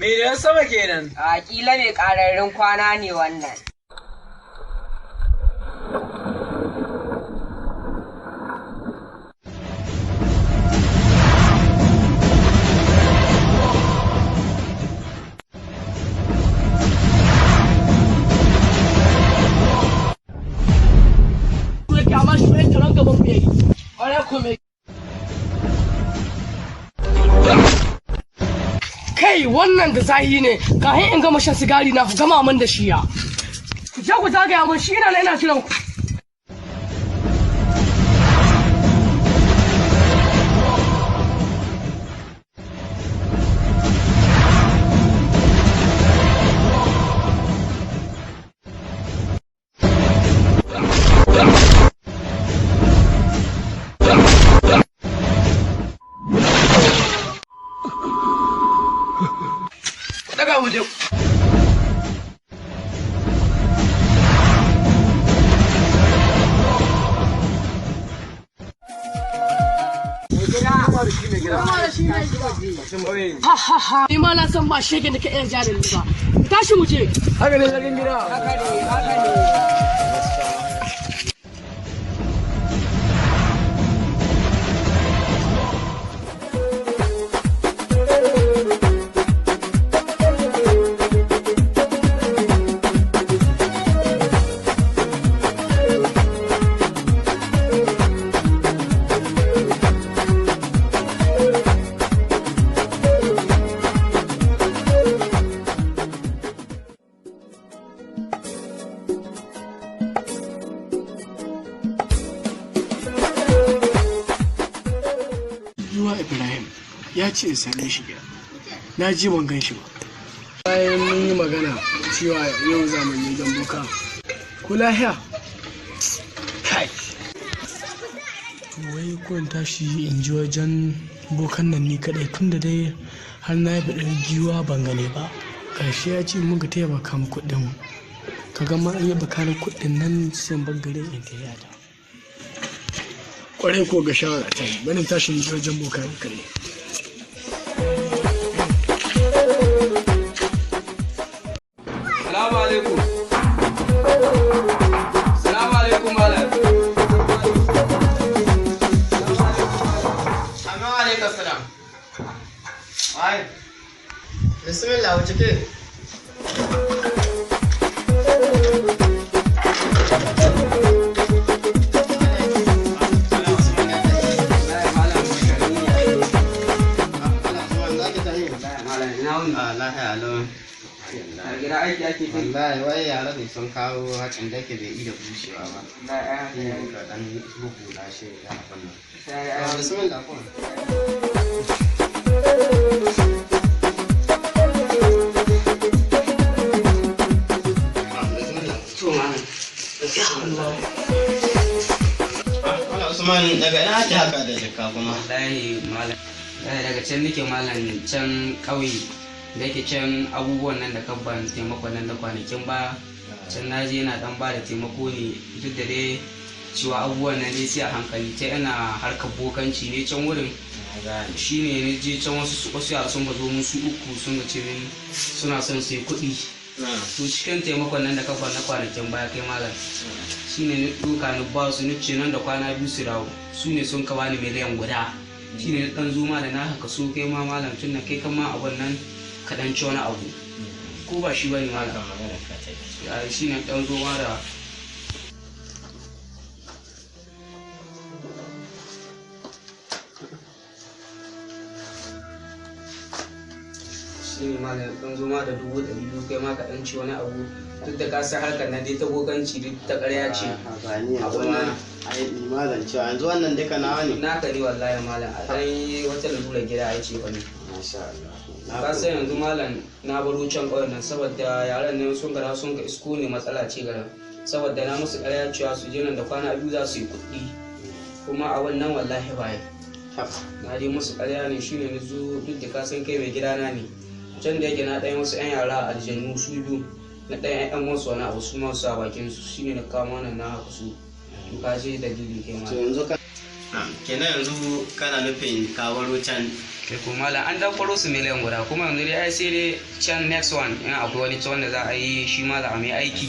Me da sama kenan? A kila mai ƙararrun kwana ne wannan. Kai wannan da zahi ne kafin in gama shan sigari na ku gama min da shi ya. Ku je ku zagaya mun shi ina kiran ku. Daga waje. Ha ha ha. Ni ma na san ba shege da ka iya jarin ba. Tashi mu je. Haka ne zarin gida. Haka ne. Zuwa Ibrahim ya ce in same shi gida. Na ji ban gan shi ba. Bayan mun yi magana cewa yau za mu yi gambuka. Ku lahiya? Kai. Wai kun tashi in ji wajen bokan nan ni kadai tunda dai har na yi baɗin giwa ban gane ba. Karshe ya ce mun ga taimaka mu kuɗin. Ka ga ma an yi bakarar kuɗin nan sai ban gare in ta yada. Kwarai ko ga shawara ta yi banin tashin wajen boka ne kare. Salamu alaikum. Salamu alaikum malam. Amma alaikum salam. Ai. Bismillah wuce ke. Gida aiki ake kai. Wallahi wai yara ne sun kawo hakan da yake bai yi da bushewa ba. Ka dan bugu da shi da abin nan. Bismillah ko. Usman daga ina ake haka da jikka kuma. Wallahi malam. Daga can nake malam can ƙauye. Da yake can abubuwan nan da kabban taimakon nan da kwanakin ba can na je yana dan ba da taimako ne duk da dai cewa abubuwan nan dai sai a hankali ta yana harkar bokanci ne can wurin shi ne na je can wasu yara sun bazo musu uku sun ga ce min suna son su yi kuɗi to cikin taimakon nan da kabban na kwanakin baya kai malam shi ne na ɗauka na ba su ni ce nan da kwana biyu su dawo su ne sun ka bani miliyan guda shi ne na ɗan zuma da na haka so kai ma malam tun na kai kama abun nan kaɗan ci wani abu ko ba shi bane malam shi ne ɗan zo da shi ne malam ɗan zo da 200,000 kai ma kaɗan ci wani abu duk da ka san harkar na dai ta bokanci duk ta ƙarya ce abun nan ai malam cewa yanzu wannan duka nawa ne naka ne wallahi malam a ɗan yi wata lalura gida ai ce wani masha Allah ka san yanzu malam na baro can ƙauyen nan saboda yaran nan sun gara sun ka isko ne matsala ce garin saboda na musu ƙarya cewa su je nan da kwana biyu za su yi kuɗi kuma a wannan wallahi baya na je musu ƙarya ne shi ne zo duk da ka san kai mai gidana ne can da yake na ɗaya wasu 'yan yara a aljannu su biyu na ɗaya 'yan wasu wani abu su masu a bakin su shi ne na kama nan na haka su to ka je dalili kai ma kenan yanzu kana nufin kawaro can kai ko malam an dan faro su miliyan guda kuma yanzu dai ai sai dai can next one in akwai wani can wanda za a yi shi ma za a mai aiki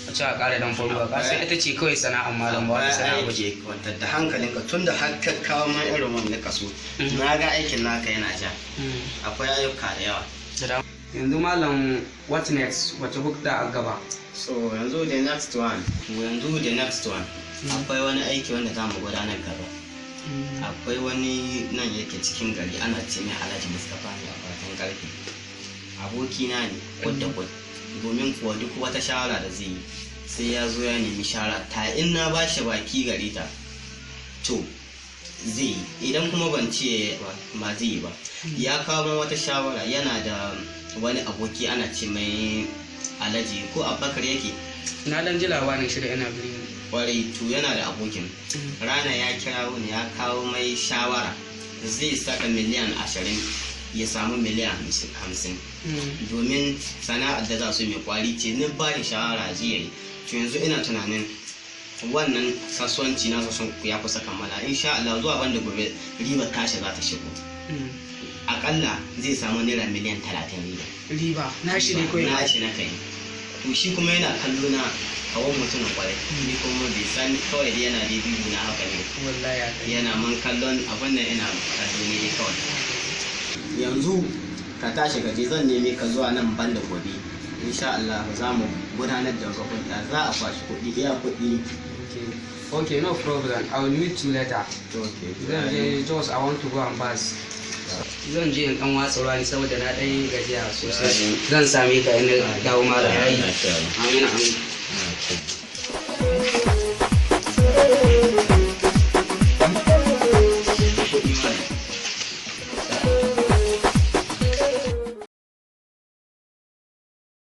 a ci a ƙara dan faruwa ka sai ita ce kawai sana'ar malam ba wata sana'a ba ce. Kwantar da hankalinka tun da har ka kawo man irin wanda kaso na ga aikin naka yana ja akwai ayyuka da yawa. Yanzu malam what next wace hukta a gaba? So yanzu the next one akwai wani aiki wanda za mu gudanar gaba. Akwai wani nan yake cikin gari ana ce mai Alhaji Mustapha ne a fatan karfe abokina ne wadda domin kuwa duk wata shawara da zai yi sai ya zo ya nemi shawara ta in na ba shi baki gari ta to zai yi idan kuma ban ce ba zai yi ba. Ya kawo min wata shawara yana da wani aboki ana ce mai Alhaji ko Abubakar yake Na dan ji labarin shi da yana birni. kwarai to yana da abokin rana ya kira wani ya kawo mai shawara zai saka miliyan 20 ya samu miliyan 50 domin sana'ar da za su mai kwari ce ni ba da shawara jiya to yanzu ina tunanin wannan kasuwanci na sun ya kusa kammala insha Allah zuwa banda gobe riba tashi za ta shigo akalla zai samu naira miliyan 30 Riba na shi ne kawai. na shi na kai to shi kuma yana kallo na kawon mutumin kwarai ni kuma bai san kawai da yana da bibu na haka ne Wallahi yana man kallon abin nan ina kallo ne dai kawai yanzu ka tashi ka je zan neme ka zuwa nan banda gobe insha Allah za mu gudanar da hukunta za a kwashi kuɗi iya kuɗi. Okay, no problem. I will meet you later. Okay. Zan je just I want to go and pass. Zan je in kan watsa ruwa saboda na ɗan gajiya sosai. Zan same ka in dawo ma da yayi. Amin amin.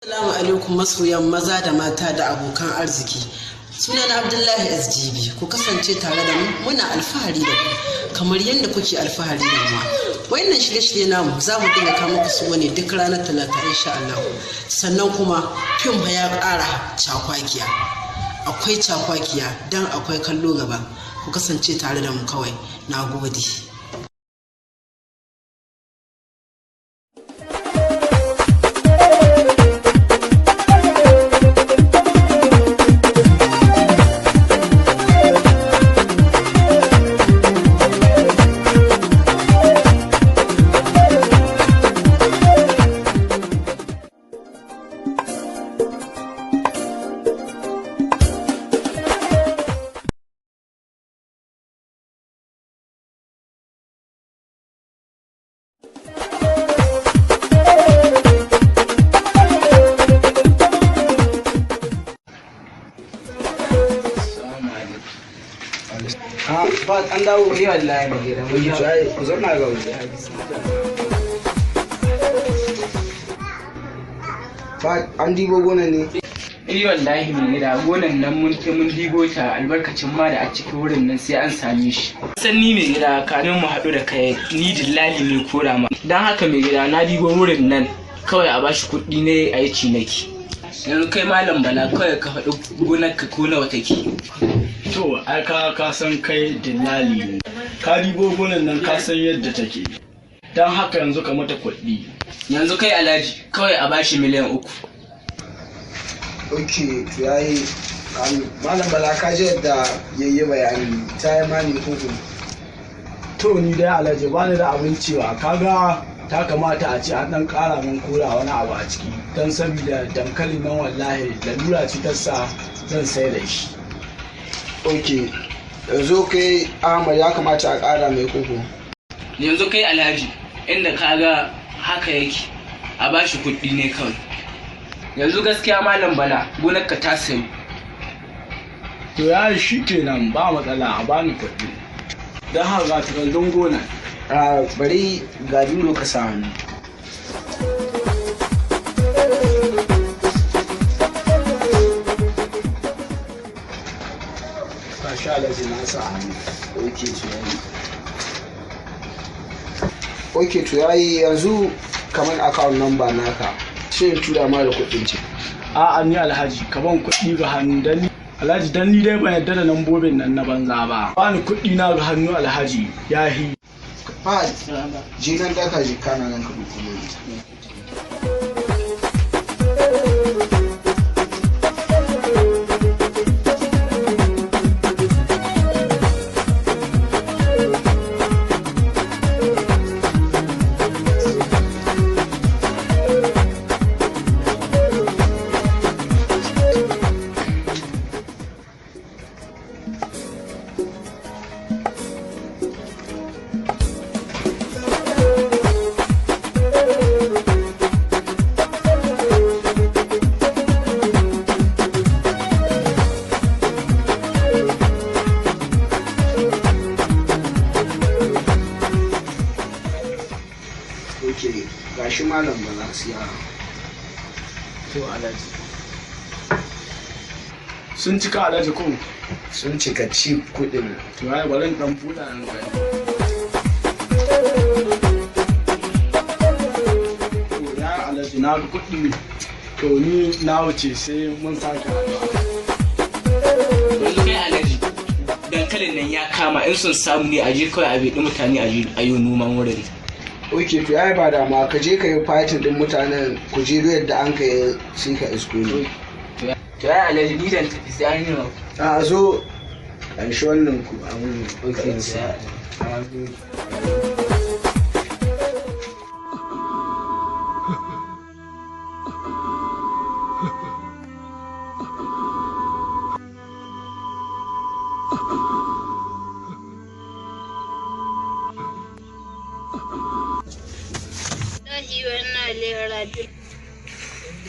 Assalamu alaikum masoyan maza da mata da abokan arziki. Sunana Abdullahi SGB. Ku kasance tare da mu muna alfahari da ku kamar yadda kuke alfahari da mu. Wayannan shirye-shirye namu za mu dinga kawo muku su wani duk ranar Talata insha Allah. Sannan kuma fim ya ƙara cakwakiya. Akwai cakwakiya dan akwai kallo gaba. Ku kasance tare da mu kawai. Nagode. Ba an dawo wuri wallahi ba gida mun yi ku zauna ga wuri. Ba an dibo gonan ne. wallahi mai gida gonan nan mun digo ta albarkacin ma da a cikin wurin nan sai an same shi. San ni mai gida kamin mu haɗu da kai ni dillali ne kora ma. Dan haka mai gida na digo wurin nan kawai a bashi kuɗi ne a yi cinaki. Yanzu kai malam Bala kawai ka faɗi gonar ka ko nawa take. To ai ka san kai dillali ne. Ka dibo gonan nan ka san yadda take. Dan haka yanzu ka mata kuɗi. Yanzu kai Alhaji kawai a bashi miliyan 3. Ok, to yayi Malam Bala ka ji yadda yayi bayani ta yi mani hukum. To ni dai Alhaji ba ni da abin cewa kaga ta kamata a ce an dan kara min kora wani abu a ciki don saboda dankalin nan wallahi lalura ce ta sa zan sai da shi. Ok, yanzu kai Ahmad ya kamata a kara mai koko. Yanzu kai Alhaji inda kaga haka yake a bashi kuɗi ne kawai. Yanzu gaskiya malam Bala gonarka ta sayi. To ya shi kenan ba matsala a bani kuɗi. Don haka ga takardun gona. Bari ga biro ka sa hannu. Ka sha Alhaji na sa hannu. Ok, to yayi. Ok, to yayi yanzu kamar account number naka. Sai in tura ma da kuɗin ce. A'a ni Alhaji ka ban kuɗi ga hannu dan Alhaji dan ni dai ba yadda da lambobin nan na banza ba. Bani kuɗi na ga hannu Alhaji yahi. Fahad, je nan daka je kana nan ka duku gashi malam ba za su yara to Alhaji sun cika Alhaji ko sun cika ci kudin to ai bari dan buɗa nan gani to ya Alhaji na ga kuɗi to ni na wuce sai mun sake yanzu kai Alhaji dankalin nan ya kama in sun samu ne a je kawai a beɗi mutane a yi noman wurin. ok to ya ba da ma ka je ka yi fatin din mutanen ku je yadda an ka yi sai ka isko ne to ya Alhaji ni dan tafi sai an yi ma a zo an shi wannan ku abun ok sai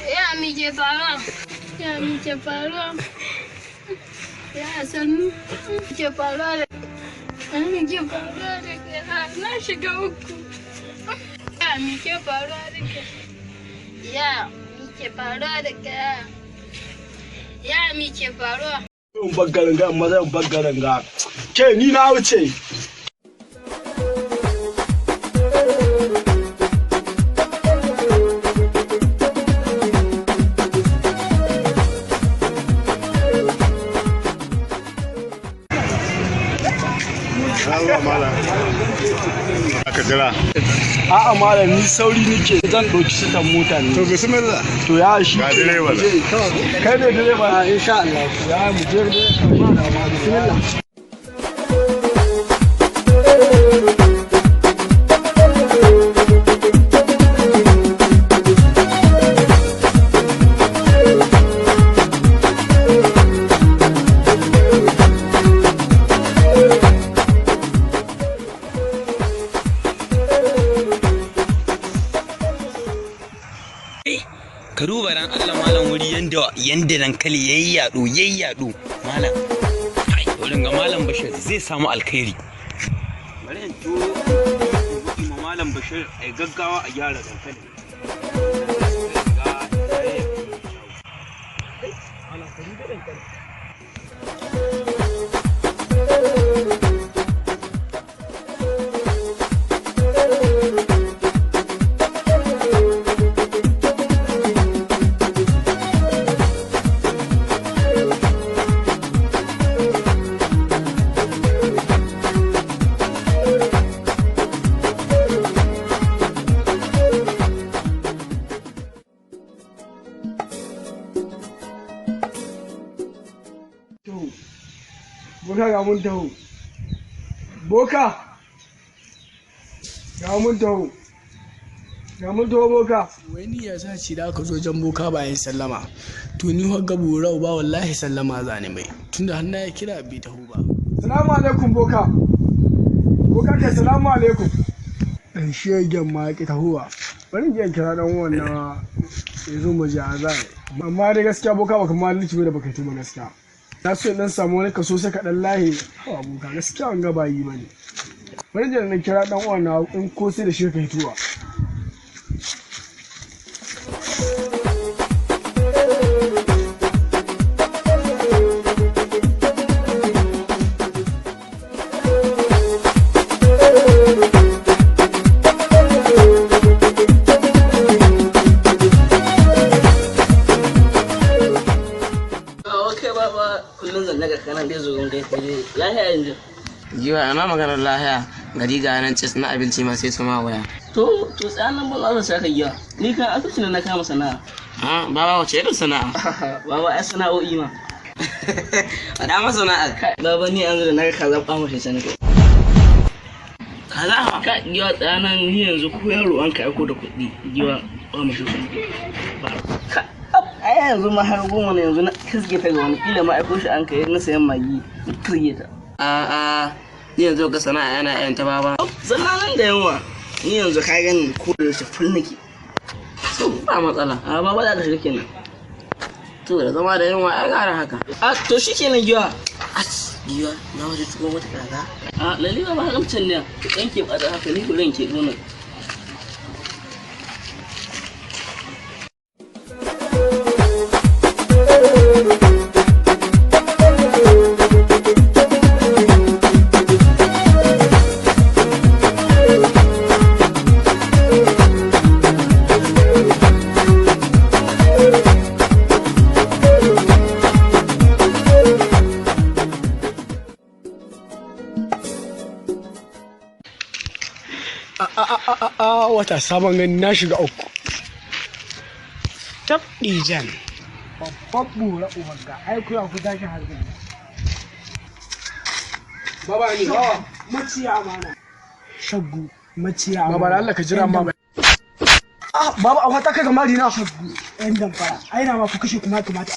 Ya mi ke faruwa? Ya mi ke faruwa? Ya sannu ke faruwa da mi ke faruwa da ke na shiga uku. Ya mi ke faruwa da ke? Ya mi ke faruwa da ke? Ya mi ke faruwa? in baggaranga amma zan baggaranga ke ni na wuce Aka jira. a'a malam ni sauri nake zan ɗauki sitan mota ne To bismillah. to ya shi Ga direba nan. kai ne direba insha Allah ya mu je bismillah ka duba ran Allah malam wuri yanda dankali yayi yado malam ai wurin ga malam Bashir zai samu alkhairi bari in to malam Bashir ai gaggawa a gyara dankali boka ga mun taho boka ga mun taho boka wai ni ya sa ci da aka zo jan boka ba yin sallama to ni ho gabu rau ba wallahi sallama zani mai tunda har na ya kira bai taho ba salamu alaikum boka ka salamu alaikum dan shegen ma ki tahowa bari in kira dan wannan yazo mu ji azai amma dai gaskiya boka baka ma liki da baka tuba gaskiya na so in dan samu wani kaso sai ka dan lahi hawa boka gaskiya an ga bayi bane bari in na kira dan wannan in ko sai da shi ka hituwa baba kullum zan daga kanan dai zo gai kai lahiya yanzu. Jiwa ana maganar lahiya gari ga nan cis na abinci ma sai su ma waya. To tsanan ba za su saka giya. Ni kan asali na kama sana'a. Baba wace irin sana'a? Baba ai sana'o'i ma. A dama sana'a. Baba ni an zo da na ka zaɓa mashi sani ko. Kaza ka giwa tsanan ni yanzu ko yaro an ka aiko da kuɗi giwa ba mashi sani. Ai yanzu ma har goma ne yanzu na kiske ta ga wani kila ma aiko shi an kai na sayan magi kirge ta. Ni yanzu ga sana'a yana yan ta baba. Zanna nan da yawa. Ni yanzu ka gani ko da shi full nake. So ba matsala. Baba za ka shiga kenan. To da zama da yawa ai gara haka. To shikenan giwa. Giwa na waje tuko mata kaza. Lalle ba haramcin ne. Ɗan ke bada haka ni gurin ke gona. Wata sabon gani na shiga uku. Tab Dijan. Babban bura uwanga. Ai kuya ku tashi har gani. Baba ni bawa maciya amana. Shaggu maciya amana. Baba Allah ka jira ma. Baba a wata kaga mari na shaggu. Ɗan damfara. Ai na ma ku kashe kuma kamata.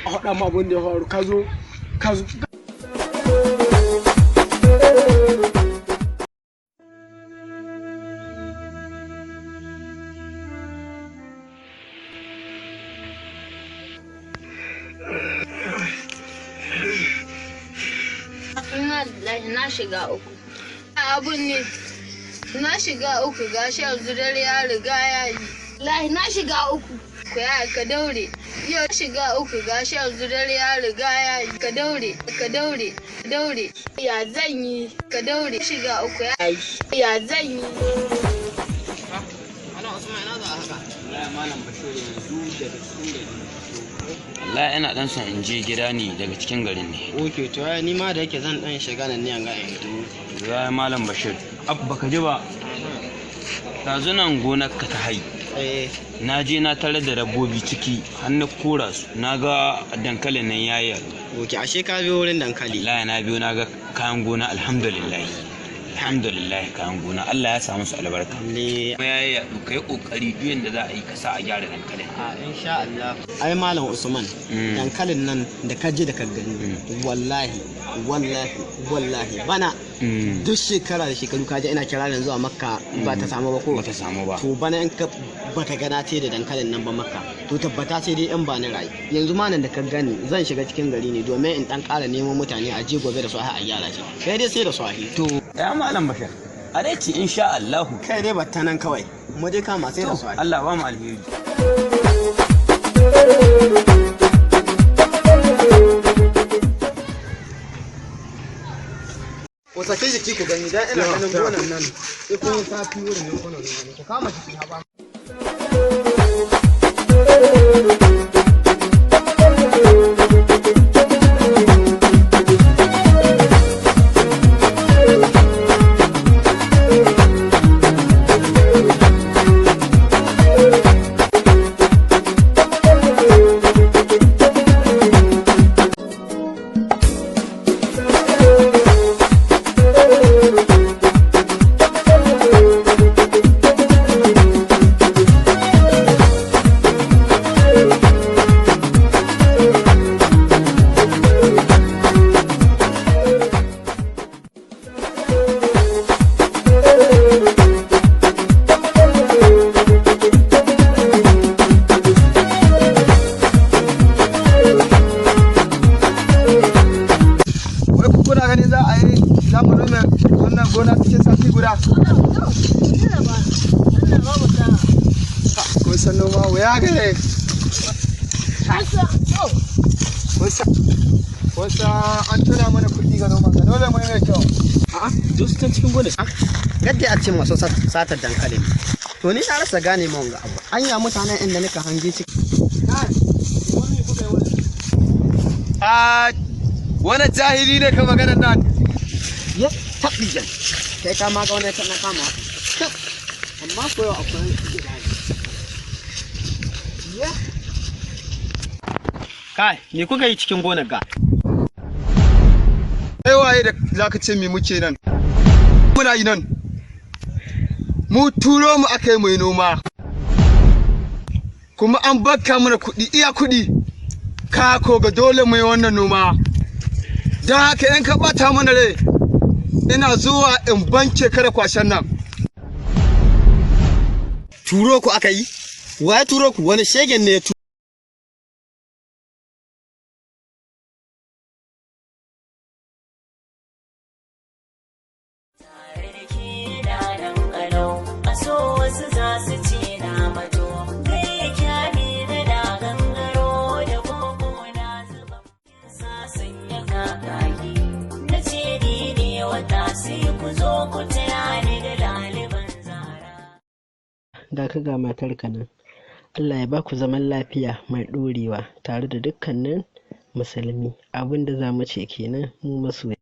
A haɗa ma abin da ya faru ka zo. Na shiga uku. Abun ne, na shiga uku gashi yanzu dare ya riga ya yi. Lahi na shiga uku. Ku ya ka daure. Yau shiga uku gashi yanzu dare ya riga ya yi. Ka daure. Ya zan yi, ka daure. Shiga uku ya yi. Ya zan yi. Allah ina dan son in je gida ne daga cikin garin ne. Ok, to ni ma da yake zan dan shiga nan ne an ga yanzu. Ya malam Bashir, baka ji ba. Tazo nan gonar ka ta hai. Na je na tare da dabbobi ciki har na kora su. Na ga dankalin nan yayi. Ok, ashe ka biyo wurin dankali. La na biyo na ga kayan gona alhamdulillah. Kayan gona Allah ya samu su albarka. Ne ya kai kokari duk yanda za a yi kasa a gyara dankalin. Insha Allah. Ai malam Usman, dankalin nan da ka je da ka gani wallahi bana duk shekara da shekaru ka je ina kiranin zuwa Makka ba ta samu ba ko ba ta samu ba. To bana in ka baka gana ce da dankalin nan ba Makka to tabbata sai dai in ba ni rayi. Yanzu ma nan da ka gani zan shiga cikin gari ne domin in dan ƙara neman mutane a je gobe da su a gyara shi. Kai dai sai da su to ya malam Bashir a dai ci insha Allah kai dai batta nan kawai mu dai kama sai da su Allah ba mu alheri. Ku sake jiki ku gani dan ina ganin gonan nan sai kun yi safi wurin nan gonan nan ku kama jiki ha ba. Wasa an tuna mana kuɗi ga noma ga dole mai kyau. Duk cikin gona. Yadda a ce masu satar dankalin To ni na rasa gane ma wanga abu. Anya mutanen inda nika hange ciki. Wani jahili ne ka magana nan. Ya tabbijan. Kai ka ma ga wani ta na kama. Amma ko yau akwai gidani. Ya. Kai, me kuka yi cikin gonar ga? Kai waye da zaka ce me muke nan? Muna yi nan. Mu turo mu aka yi mai noma. Kuma an baka mana kuɗi iya kuɗi. Ka ko ga dole mai wannan noma. Don haka in ka bata mana rai ina zuwa in banke kada kwashen nan. Turo ku aka yi? Wa ya turo ku? Wani shegen ne ya turo? Ga ka ga matarka nan. Allah ya ba ku zaman lafiya mai ɗorewa tare da dukkanin musulmi. Abin da za mu ce kenan mu masoya.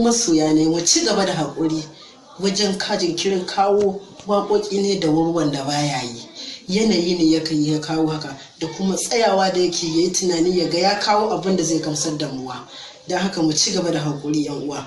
Masoya ne mu ci gaba da haƙuri wajen kajin kirin kawo waƙoƙi ne da wurwan da baya yi, yanayi ne ya kawo haka da kuma tsayawa da yake yayi tunani ya ga ya kawo abin da zai gamsar da muwa. Don haka mu ci gaba da haƙuri yan uwa.